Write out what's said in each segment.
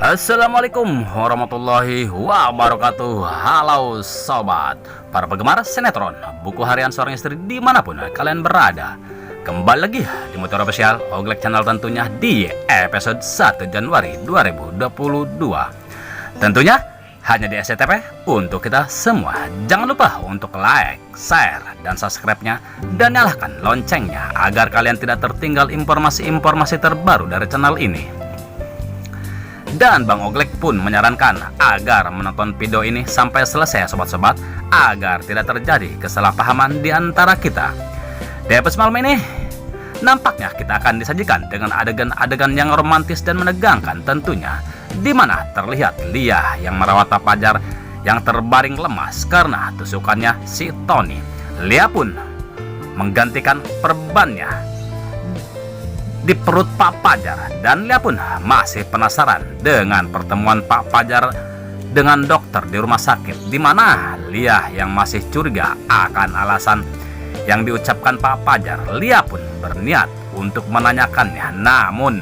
Assalamualaikum warahmatullahi wabarakatuh. Halo sobat, para penggemar sinetron Buku Harian Seorang Istri dimanapun kalian berada. Kembali lagi di Motor Official Oglek Channel tentunya di episode 1 Januari 2022. Tentunya hanya di SCTV untuk kita semua. Jangan lupa untuk like, share, dan subscribe-nya, dan nyalakan loncengnya agar kalian tidak tertinggal informasi-informasi terbaru dari channel ini. Dan Bang Oglek pun menyarankan agar menonton video ini sampai selesai sobat-sobat, agar tidak terjadi kesalahpahaman di antara kita. Di episode malam ini nampaknya kita akan disajikan dengan adegan-adegan yang romantis dan menegangkan tentunya, di mana terlihat Lia yang merawat Pak Fajar yang terbaring lemas karena tusukannya si Tony. Lia pun menggantikan perbannya di perut Pak Fajar, dan Lia pun masih penasaran dengan pertemuan Pak Fajar dengan dokter di rumah sakit, di mana Lia yang masih curiga akan alasan yang diucapkan Pak Fajar. Lia pun berniat untuk menanyakannya, namun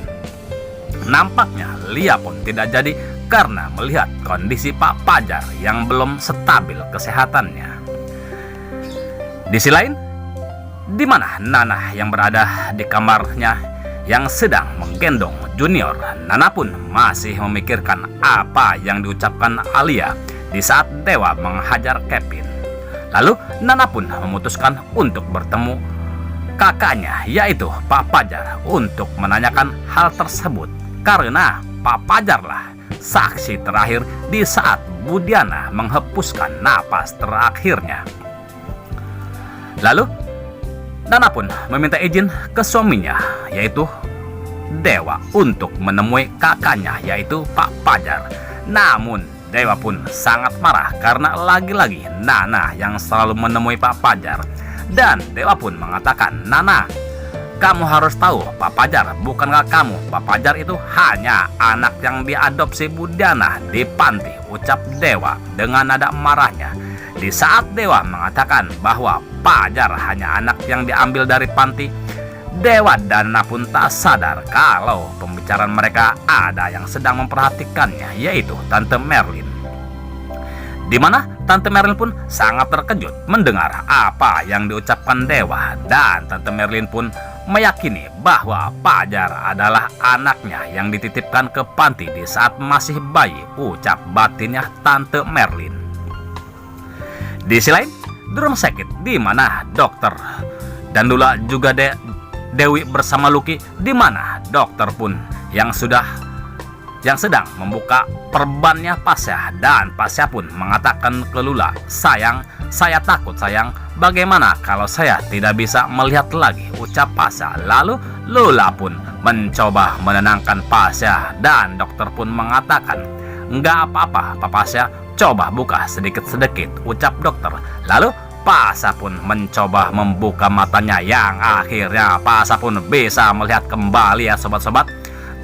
nampaknya Lia pun tidak jadi karena melihat kondisi Pak Fajar yang belum stabil kesehatannya. Di sisi lain, di mana Nana yang berada di kamarnya yang sedang menggendong Junior, Nana pun masih memikirkan apa yang diucapkan Alia di saat Dewa menghajar Kevin. Lalu Nana pun memutuskan untuk bertemu kakaknya, yaitu Pak Fajar, untuk menanyakan hal tersebut, karena Pak Fajarlah saksi terakhir di saat Budiana menghembuskan napas terakhirnya. Lalu Nana pun meminta izin ke suaminya, yaitu Dewa, untuk menemui kakaknya, yaitu Pak Fajar. Namun Dewa pun sangat marah karena lagi-lagi Nana yang selalu menemui Pak Fajar. Dan Dewa pun mengatakan, "Nana, kamu harus tahu Pak Fajar bukanlah kamu. Pak Fajar itu hanya anak yang diadopsi Budiana di panti," ucap Dewa dengan nada marahnya. Di saat Dewa mengatakan bahwa Fajar hanya anak yang diambil dari panti, Dewa dan Nana pun tak sadar kalau pembicaraan mereka ada yang sedang memperhatikannya, yaitu Tante Merlin. Di mana Tante Merlin pun sangat terkejut mendengar apa yang diucapkan Dewa, dan Tante Merlin pun meyakini bahwa Fajar adalah anaknya yang dititipkan ke panti di saat masih bayi, ucap batinnya Tante Merlin. Di sisi lain, di rumah sakit, di mana dokter dan Dula juga Dewi bersama Lucky, di mana dokter pun yang sedang membuka perbannya Pasya, dan Pasya pun mengatakan ke Lula, "Sayang, saya takut sayang, bagaimana kalau saya tidak bisa melihat lagi," ucap Pasya. Lalu Lula pun mencoba menenangkan Pasya, dan dokter pun mengatakan, "Nggak apa-apa Pak Pasya, coba buka sedikit-sedikit," ucap dokter. Lalu Pasya pun mencoba membuka matanya, yang akhirnya Pasya pun bisa melihat kembali ya sobat-sobat.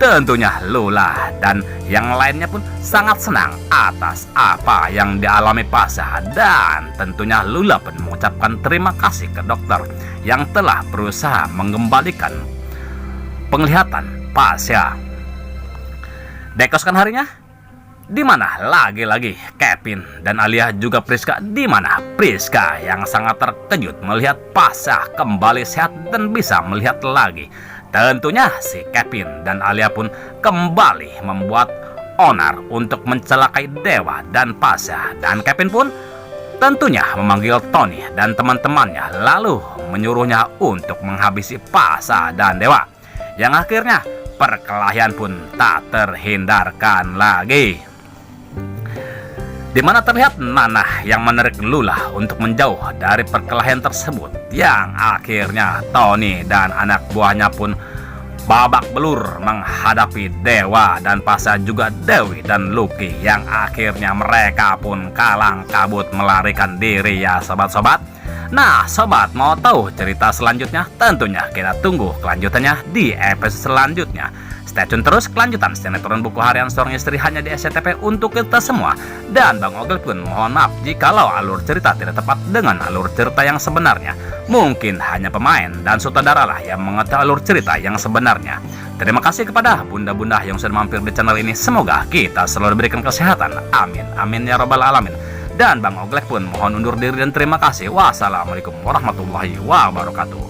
Tentunya Lula dan yang lainnya pun sangat senang atas apa yang dialami Pasya, dan tentunya Lula pun mengucapkan terima kasih ke dokter yang telah berusaha mengembalikan penglihatan Pasya. Dekoskan harinya, di mana lagi-lagi Kevin dan Alia juga Priska, di mana Priska yang sangat terkejut melihat Pasya kembali sehat dan bisa melihat lagi. Tentunya si Kevin dan Alia pun kembali membuat onar untuk mencelakai Dewa dan Pasya, dan Kevin pun tentunya memanggil Tony dan teman-temannya, lalu menyuruhnya untuk menghabisi Pasya dan Dewa, yang akhirnya perkelahian pun tak terhindarkan lagi. Di mana terlihat Nana yang menarik Lula untuk menjauh dari perkelahian tersebut, yang akhirnya Tony dan anak buahnya pun babak belur menghadapi Dewa dan Pasya, juga Dewi dan Lucky, yang akhirnya mereka pun kalang kabut melarikan diri ya sobat-sobat. Nah, sobat mau tahu cerita selanjutnya? Tentunya kita tunggu kelanjutannya di episode selanjutnya. Stay tune terus kelanjutan sinetron Buku Harian Seorang Istri hanya di SCTV untuk kita semua. Dan Bang Ogle pun mohon maaf jikalau alur cerita tidak tepat dengan alur cerita yang sebenarnya. Mungkin hanya pemain dan sutradara lah yang mengetahui alur cerita yang sebenarnya. Terima kasih kepada bunda-bunda yang sudah mampir di channel ini. Semoga kita selalu diberikan kesehatan. Amin, amin ya robbal alamin. Dan Bang Oglek pun mohon undur diri dan terima kasih. Wassalamualaikum warahmatullahi wabarakatuh.